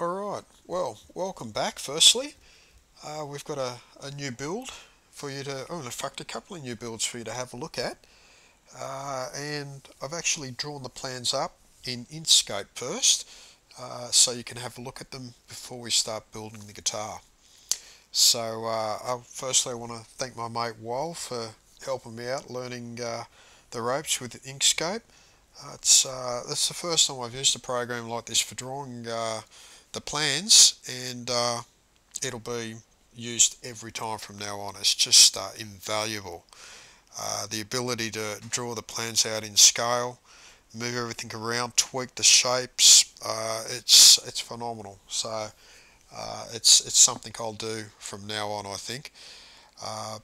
Alright, well, welcome back firstly. We've got a new build for you to, in fact a couple of new builds for you to have a look at. And I've actually drawn the plans up in Inkscape first, so you can have a look at them before we start building the guitar. So firstly I want to thank my mate Wal for helping me out learning the ropes with Inkscape. That's the first time I've used a program like this for drawing the plans, and it'll be used every time from now on. It's just invaluable. The ability to draw the plans out in scale, move everything around, tweak the shapes, it's phenomenal. So it's something I'll do from now on, I think.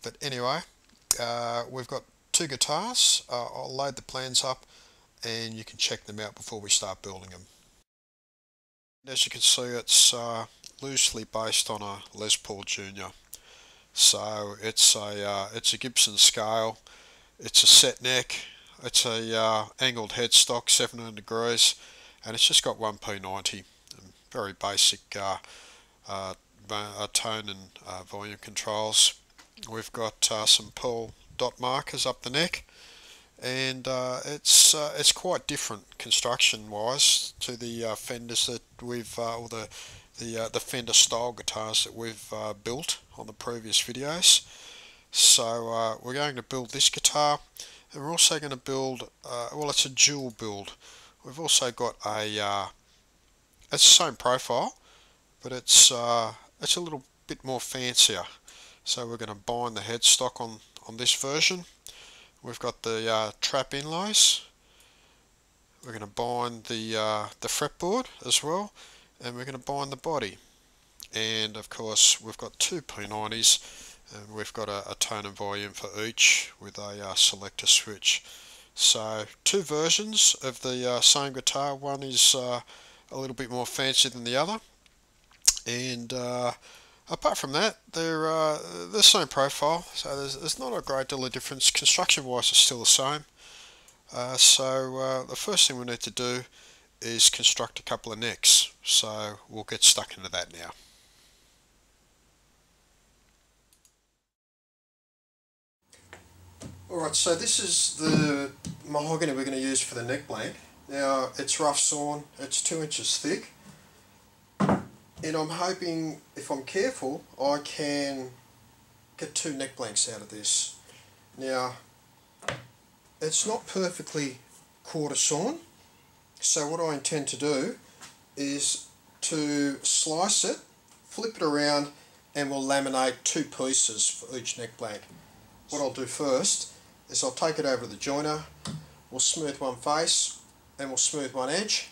But anyway, we've got two guitars. I'll load the plans up and you can check them out before we start building them. As you can see, it's loosely based on a Les Paul Jr. So it's a Gibson scale. It's a set neck. It's a angled headstock, 700 degrees, and it's just got one P90. Very basic tone and volume controls. We've got some pearl dot markers up the neck, and it's quite different construction wise to the Fenders that we've or the Fender style guitars that we've built on the previous videos. So we're going to build this guitar, and we're also going to build well, it's a dual build. We've also got it's the same profile, but it's a little bit more fancier. So we're going to bind the headstock on this version. We've got the trap inlays. We're going to bind the fretboard as well, and we're going to bind the body. And of course we've got two P90s, and we've got a tone and volume for each with a selector switch. So two versions of the same guitar. One is a little bit more fancy than the other, and apart from that, they're the same profile, so there's not a great deal of difference. Construction wise, it's still the same. So the first thing we need to do is construct a couple of necks, so we'll get stuck into that now. Alright, so this is the mahogany we're going to use for the neck blank. Now it's rough sawn, it's 2 inches thick, and I'm hoping if I'm careful I can get 2 neck blanks out of this. Now it's not perfectly quarter sawn, so what I intend to do is to slice it, flip it around, and we'll laminate 2 pieces for each neck blank. What I'll do first is I'll take it over to the joiner, we'll smooth one face and we'll smooth one edge,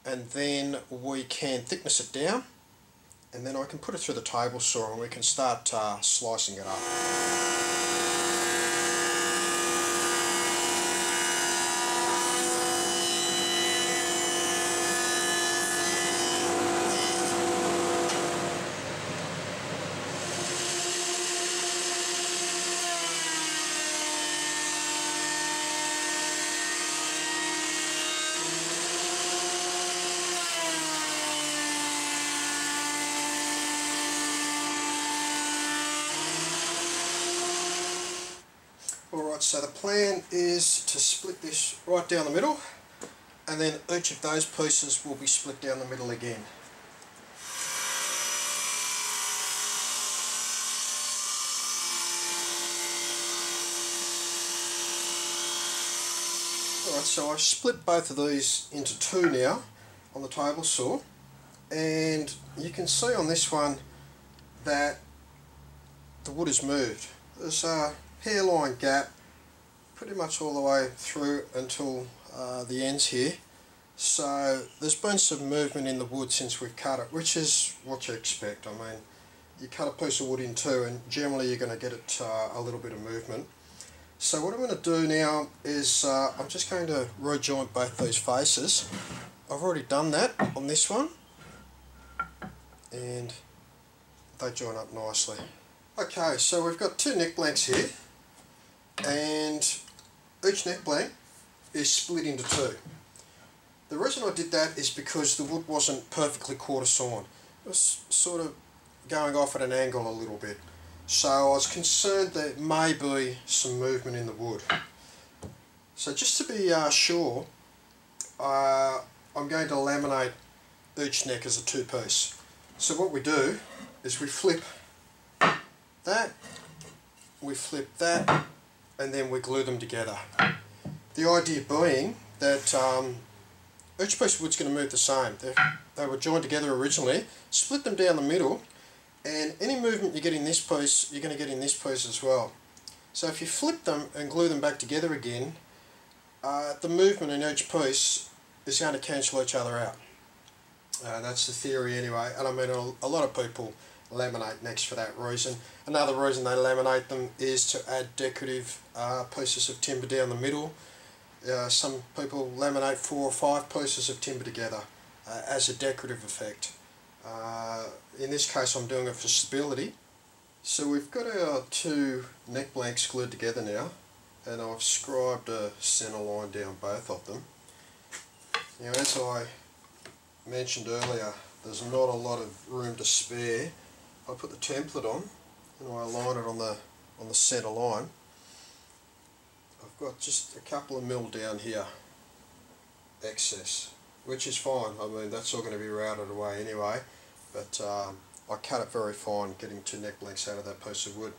and then we can thickness it down, and then I can put it through the table saw and we can start slicing it up. Alright, so the plan is to split this right down the middle, and then each of those pieces will be split down the middle again. Alright, so I've split both of these into 2 now on the table saw, and you can see on this one that the wood is moved. There's a hairline gap pretty much all the way through until the ends here, so there's been some movement in the wood since we've cut it, which is what you expect. I mean, you cut a piece of wood in two and generally you're going to get it a little bit of movement. So what I'm going to do now is I'm just going to rejoint both these faces. I've already done that on this one, and they join up nicely. Okay, so we've got 2 neck blanks here, and each neck blank is split into 2. The reason I did that is because the wood wasn't perfectly quarter sawn. It was sort of going off at an angle a little bit. So I was concerned there may be some movement in the wood. So just to be sure, I'm going to laminate each neck as a two-piece. So what we do is we flip that, we flip that, and then we glue them together. The idea being that each piece of wood's going to move the same. They were joined together originally, split them down the middle, and any movement you get in this piece, you're going to get in this piece as well. So if you flip them and glue them back together again, the movement in each piece is going to cancel each other out. That's the theory anyway, and I mean a lot of people laminate necks for that reason. Another reason they laminate them is to add decorative pieces of timber down the middle. Some people laminate 4 or 5 pieces of timber together as a decorative effect. In this case I'm doing it for stability. So we've got our 2 neck blanks glued together now, and I've scribed a centre line down both of them. Now, as I mentioned earlier, there's not a lot of room to spare. I put the template on and I align it on the centre line. I've got just a couple of mil down here excess, which is fine. I mean, that's all going to be routed away anyway, but I cut it very fine, getting 2 neck blanks out of that piece of wood.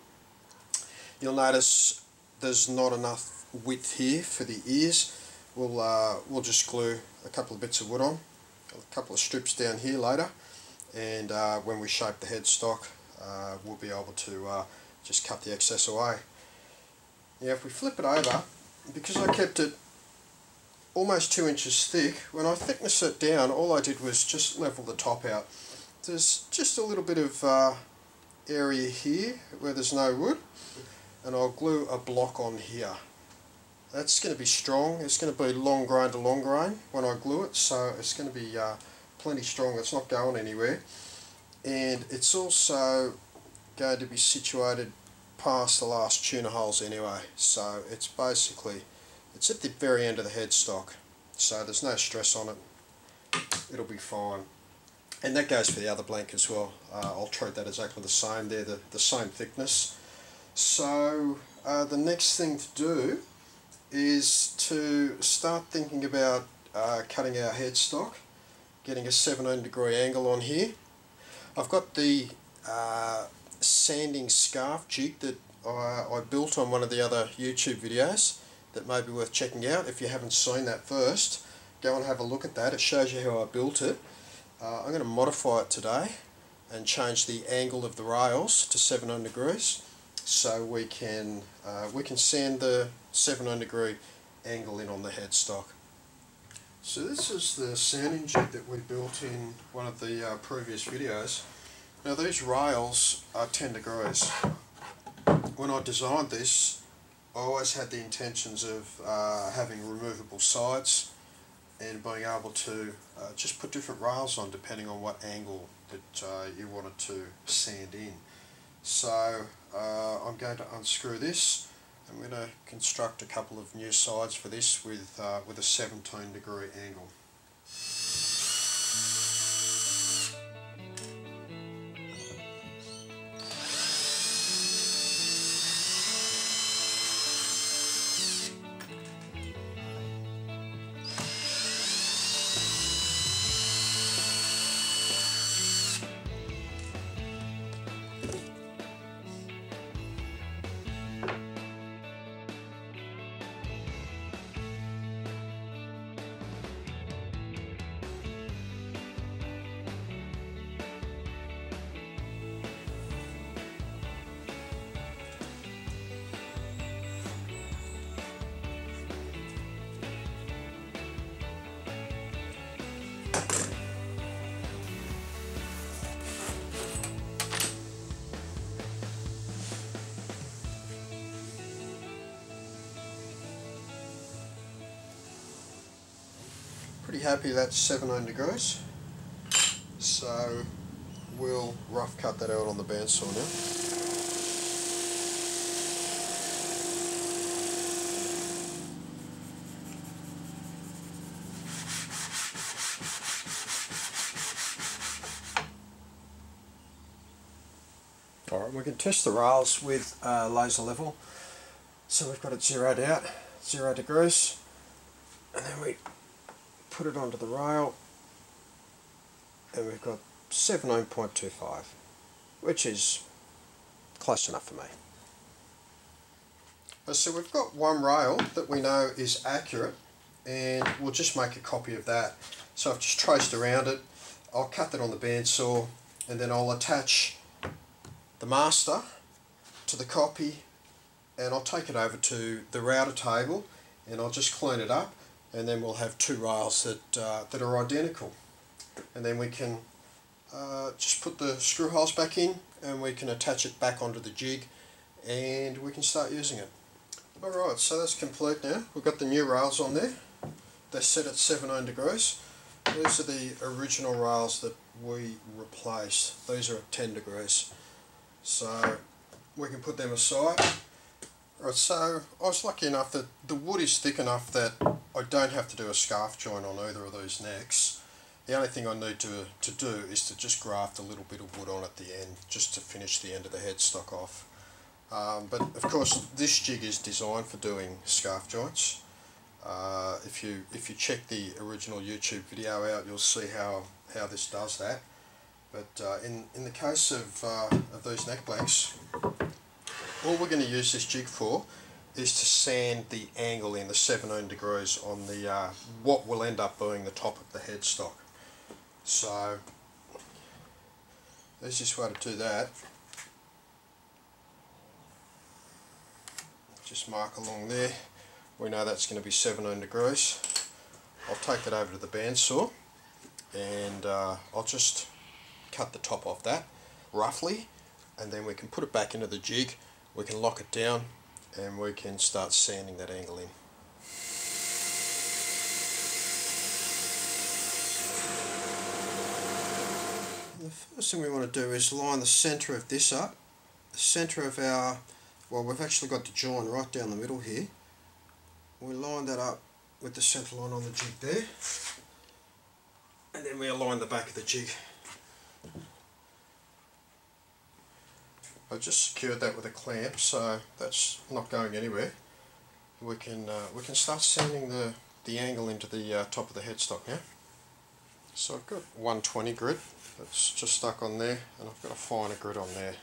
You'll notice there's not enough width here for the ears. We'll just glue a couple of bits of wood on, a couple of strips down here later, and when we shape the headstock we'll be able to just cut the excess away. Now if we flip it over, because I kept it almost 2 inches thick, when I thickness it down all I did was just level the top out. There's just a little bit of area here where there's no wood, and I'll glue a block on here. That's going to be strong. It's going to be long grain to long grain when I glue it, so it's going to be plenty strong. It's not going anywhere, and it's also going to be situated past the last tuner holes anyway, so it's at the very end of the headstock, so there's no stress on it. It'll be fine. And that goes for the other blank as well. I'll treat that exactly the same. They're the same thickness. So the next thing to do is to start thinking about cutting our headstock, getting a 17-degree angle on here. I've got the sanding scarf jig that I built on one of the other YouTube videos that may be worth checking out. If you haven't seen that first, go and have a look at that. It shows you how I built it. I'm going to modify it today and change the angle of the rails to 17 degrees so we can sand the 17-degree angle in on the headstock. So this is the sanding jig that we built in one of the previous videos. Now these rails are 10 degrees. When I designed this, I always had the intentions of having removable sides and being able to just put different rails on depending on what angle that you wanted to sand in. So I'm going to unscrew this. I'm going to construct a couple of new sides for this with a 17-degree angle. Pretty happy that's 17 degrees, so we'll rough cut that out on the bandsaw now. Alright, we can test the rails with laser level. So we've got it zeroed out, 0 degrees, and then we put it onto the rail, and we've got 17.25, which is close enough for me. So we've got one rail that we know is accurate, and we'll just make a copy of that. So I've just traced around it. I'll cut that on the bandsaw, and then I'll attach the master to the copy, and I'll take it over to the router table, and I'll just clean it up, and then we'll have two rails that are identical. And then we can just put the screw holes back in, and we can attach it back onto the jig, and we can start using it. Alright, so that's complete now. We've got the new rails on there. They're set at 17 degrees. These are the original rails that we replaced. These are at 10 degrees. So we can put them aside. Right, so I was lucky enough that the wood is thick enough that I don't have to do a scarf joint on either of these necks. The only thing I need to do is to just graft a little bit of wood on at the end, just to finish the end of the headstock off. But of course this jig is designed for doing scarf joints. If you check the original YouTube video out, you'll see how this does that. But in the case of these neck blanks, all we're going to use this jig for is to sand the angle in the 17 degrees on the what will end up being the top of the headstock. So the easiest way to do that, just mark along there. We know that's going to be 17 degrees. I'll take that over to the bandsaw, and I'll just cut the top off that roughly, and then we can put it back into the jig, we can lock it down, and we can start sanding that angle in. And the first thing we want to do is line the centre of this up. The centre of our, well, we've actually got the join right down the middle here. We line that up with the centre line on the jig there, and then we align the back of the jig. I just secured that with a clamp, so that's not going anywhere. We can start sanding the angle into the top of the headstock now. So I've got 120 grit that's just stuck on there, and I've got a finer grit on there.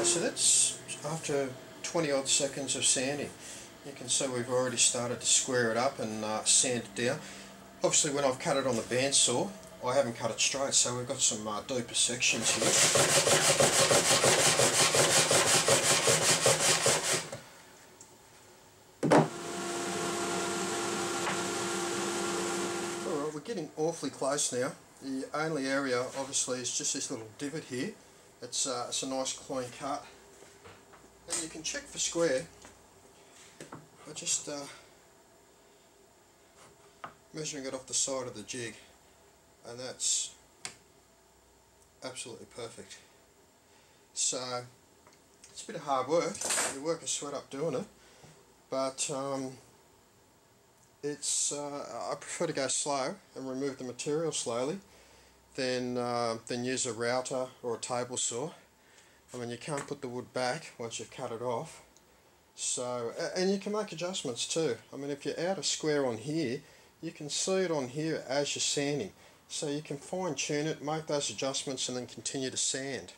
So that's after 20 odd seconds of sanding. You can see we've already started to square it up and sand it down. Obviously when I've cut it on the bandsaw, I haven't cut it straight, so we've got some deeper sections here. Alright, we're getting awfully close now. The only area obviously is just this little divot here. It's a nice clean cut, and you can check for square by just measuring it off the side of the jig, and that's absolutely perfect. So it's a bit of hard work, you work a sweat up doing it, but I prefer to go slow and remove the material slowly then use a router or a table saw. I mean, you can't put the wood back once you've cut it off. So, and you can make adjustments too. I mean, if you're out of square on here, you can see it on here as you're sanding. So you can fine tune it, make those adjustments, and then continue to sand.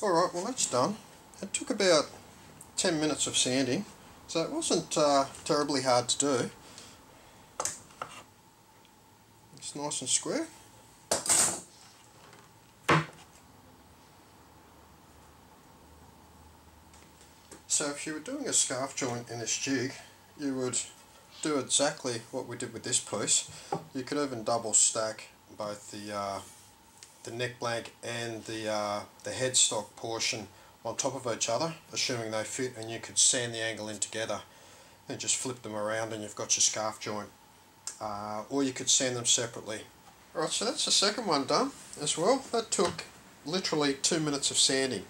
Alright, well that's done. It took about 10 minutes of sanding, so it wasn't terribly hard to do. It's nice and square. So if you were doing a scarf joint in this jig, you would do exactly what we did with this piece. You could even double stack both the the neck blank and the headstock portion on top of each other, assuming they fit, and you could sand the angle in together and just flip them around and you've got your scarf joint. Or you could sand them separately. Alright, so that's the second one done as well. That took literally 2 minutes of sanding.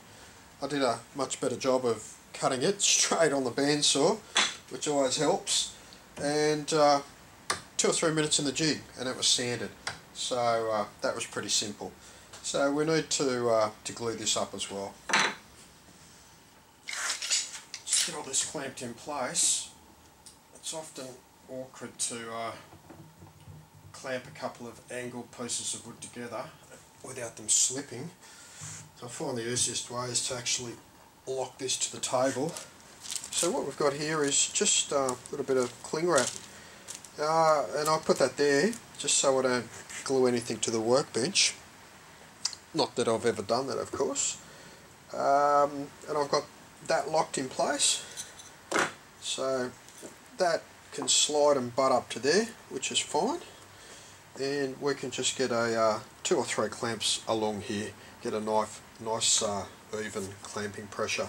I did a much better job of cutting it straight on the bandsaw, which always helps, and 2 or 3 minutes in the jig and it was sanded. So that was pretty simple. So we need to glue this up as well. Just get all this clamped in place. It's often awkward to clamp a couple of angled pieces of wood together without them slipping. So I find the easiest way is to actually lock this to the table. So what we've got here is just a little bit of cling wrap, and I'll put that there just so I don't glue anything to the workbench. Not that I've ever done that, of course. And I've got that locked in place, so that can slide and butt up to there, which is fine. And we can just get a 2 or 3 clamps along here, get a nice even clamping pressure.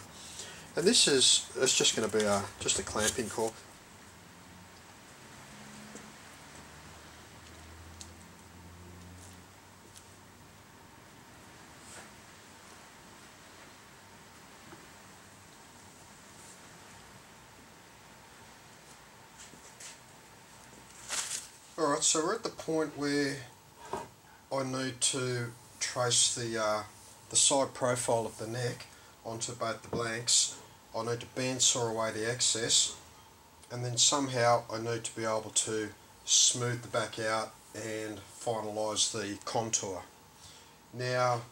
And this is, it's just going to be just a clamping core. Alright, so we're at the point where I need to trace the side profile of the neck onto both the blanks. I need to bandsaw away the excess, and then somehow I need to be able to smooth the back out and finalise the contour. Now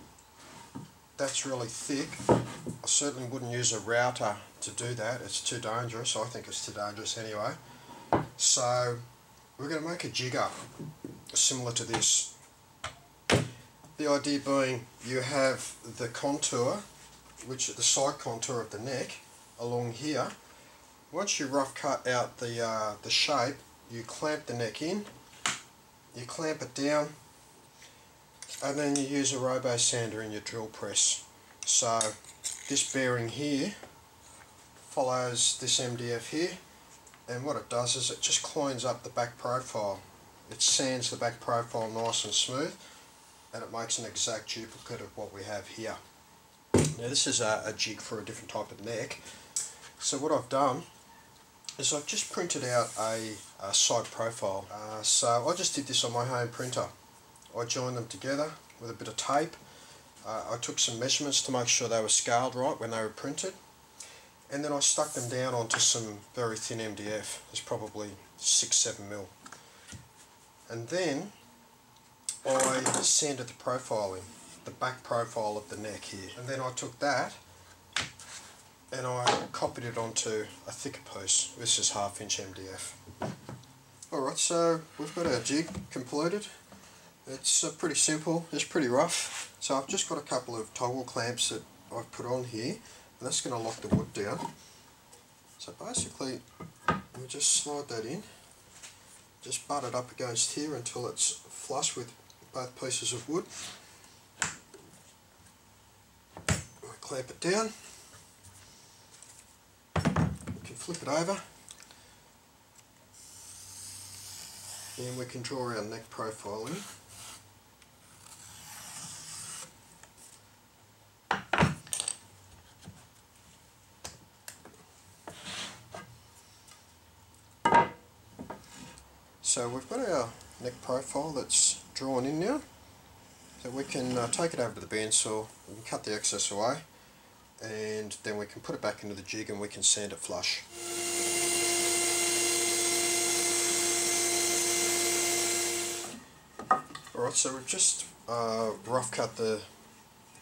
that's really thick. I certainly wouldn't use a router to do that, it's too dangerous. I think it's too dangerous anyway. So we're going to make a jig up similar to this. The idea being you have the contour, which is the side contour of the neck along here. Once you rough cut out the shape, you clamp the neck in, you clamp it down, and then you use a robo sander in your drill press. So this bearing here follows this MDF here, and what it does is it just cleans up the back profile. It sands the back profile nice and smooth, and it makes an exact duplicate of what we have here. Now this is a jig for a different type of neck. So what I've done is I've just printed out a side profile. So I just did this on my home printer. I joined them together with a bit of tape. I took some measurements to make sure they were scaled right when they were printed, and then I stuck them down onto some very thin MDF. It's probably 6-7 mil. And then I sanded the profile in, the back profile of the neck here. And then I took that and I copied it onto a thicker piece. This is 1/2 inch MDF. Alright, so we've got our jig completed. It's pretty simple, it's pretty rough. So I've just got a couple of toggle clamps that I've put on here, and that's going to lock the wood down. So basically we just slide that in, just butt it up against here until it's flush with both pieces of wood. We clamp it down, we can flip it over, and we can draw our neck profile in. So we've got our neck profile that's drawn in now, so we can take it over to the bandsaw, we can cut the excess away, and then we can put it back into the jig and we can sand it flush. Alright, so we've just rough cut the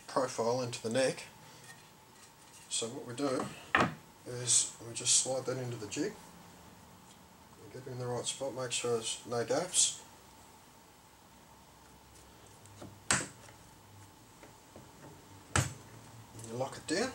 profile into the neck. So what we do is we just slide that into the jig. Get it in the right spot, make sure there's no gaps. And you lock it down.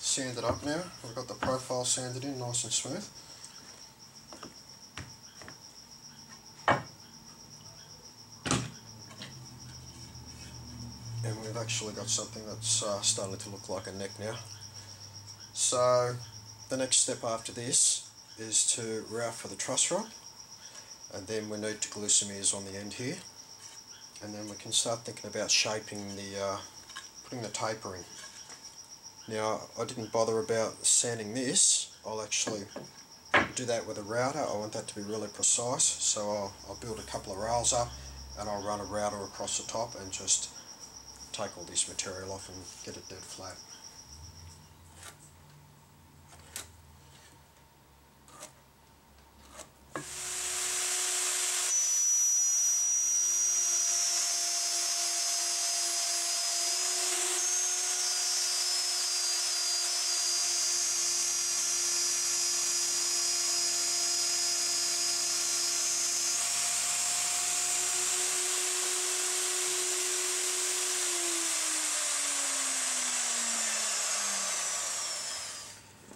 sanded up now. We've got the profile sanded in nice and smooth. And we've actually got something that's starting to look like a neck now. So the next step after this is to route for the truss rod, and then we need to glue some ears on the end here, and then we can start thinking about shaping the putting the taper in. Now I didn't bother about sanding this. I'll actually do that with a router. I want that to be really precise, so I'll build a couple of rails up and I'll run a router across the top and just take all this material off and get it dead flat.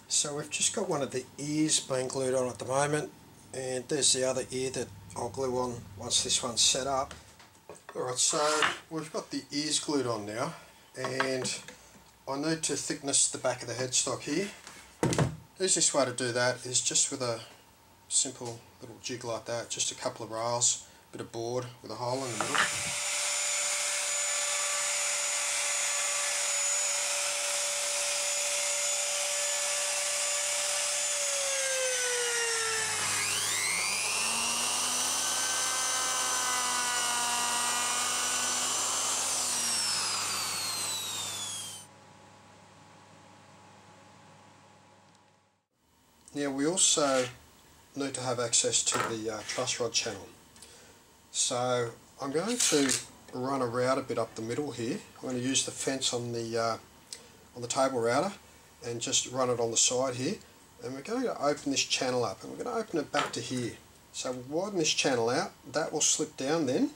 So we've just got one of the ears being glued on at the moment, and there's the other ear that I'll glue on once this one's set up. Alright, so we've got the ears glued on now, and I need to thickness the back of the headstock here. The easiest way to do that is just with a simple little jig like that, just a couple of rails, a bit of board with a hole in the middle. Now we also need to have access to the truss rod channel. So I'm going to run a router bit up the middle here. I'm going to use the fence on the table router and just run it on the side here. And we're going to open this channel up, and we're going to open it back to here. So we'll widen this channel out. That will slip down then.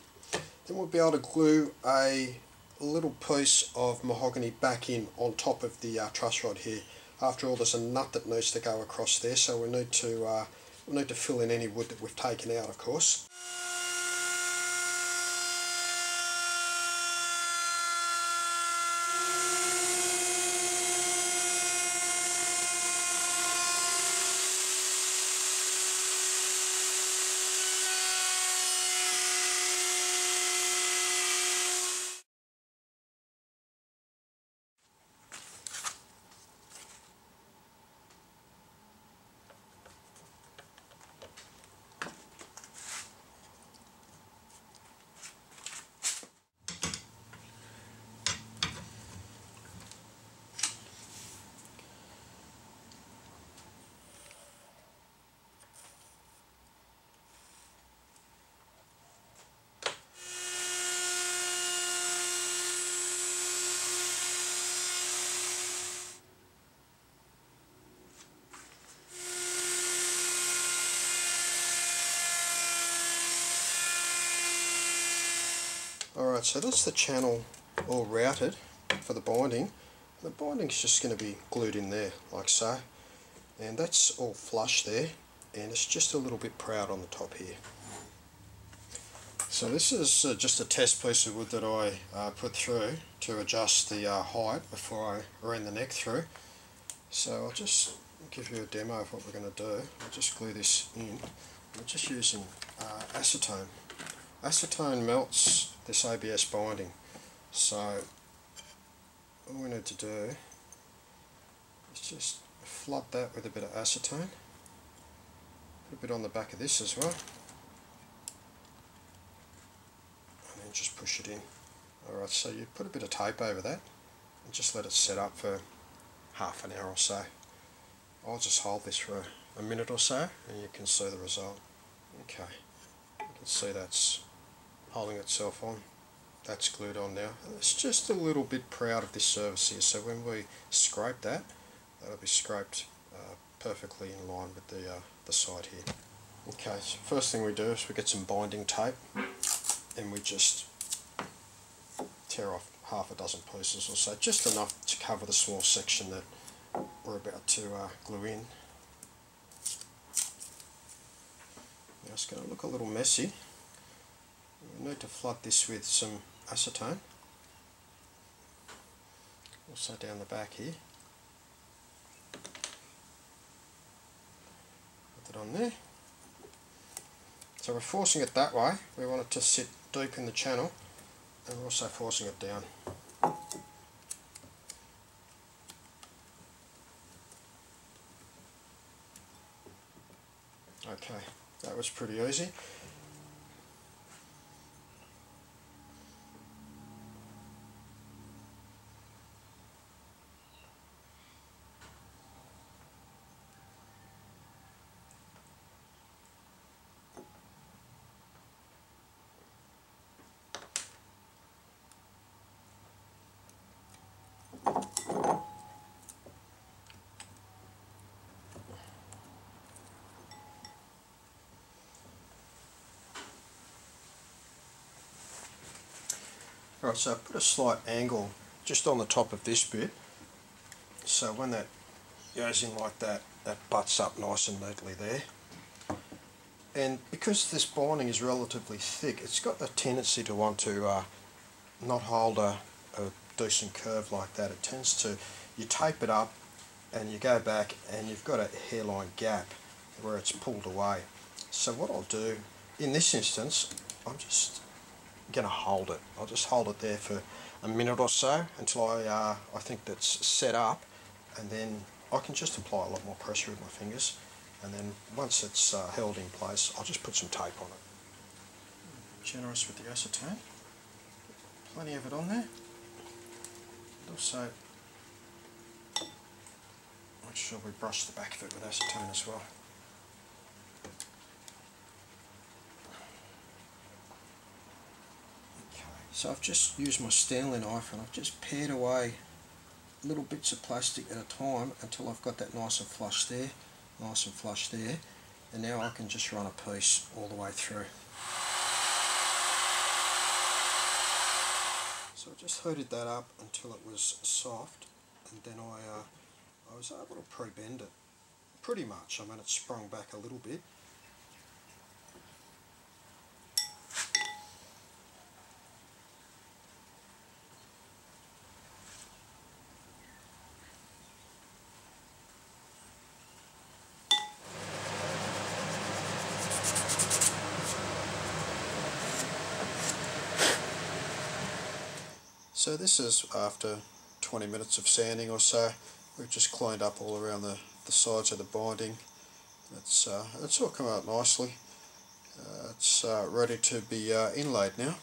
Then we'll be able to glue a little piece of mahogany back in on top of the truss rod here. After all, there's a nut that needs to go across there, so we'll need to fill in any wood that we've taken out, of course. Alright, so that's the channel all routed for the binding. The binding's just going to be glued in there, like so. And that's all flush there, and it's just a little bit proud on the top here. So this is just a test piece of wood that I put through to adjust the height before I ran the neck through. So I'll just give you a demo of what we're going to do. I'll just glue this in. We're just using acetone. Acetone melts this ABS binding, so all we need to do is just flood that with a bit of acetone, put a bit on the back of this as well, and then just push it in. Alright, so you put a bit of tape over that and just let it set up for half an hour or so. I'll just hold this for a minute or so and you can see the result. Okay, you can see that's holding itself on. That's glued on now. And it's just a little bit proud of this surface here, so when we scrape that, that'll be scraped perfectly in line with the side here. Okay, so first thing we do is we get some binding tape and we just tear off half a dozen pieces or so, just enough to cover the small section that we're about to glue in. Now it's going to look a little messy. We need to flood this with some acetone. Also down the back here. Put it on there. So we're forcing it that way. We want it to sit deep in the channel, and we're also forcing it down. Okay, that was pretty easy. Alright, so I put a slight angle just on the top of this bit, so when that goes in like that, that butts up nice and neatly there. And because this binding is relatively thick, it's got the tendency to want to not hold a decent curve like that. It tends to, you tape it up and you go back and you've got a hairline gap where it's pulled away. So what I'll do in this instance, I'm just going to hold it. I'll just hold it there for a minute or so until I think that's set up, and then I can just apply a lot more pressure with my fingers, and then once it's held in place, I'll just put some tape on it. Generous with the acetone, plenty of it on there. And also make sure we brush the back of it with acetone as well. So I've just used my Stanley knife and I've just pared away little bits of plastic at a time until I've got that nice and flush there, and now I can just run a piece all the way through. So I just heated that up until it was soft, and then I was able to pre-bend it pretty much. I mean, it sprung back a little bit. So this is after 20 minutes of sanding or so. We've just cleaned up all around the sides of the binding. It's all come out nicely. It's ready to be inlaid now.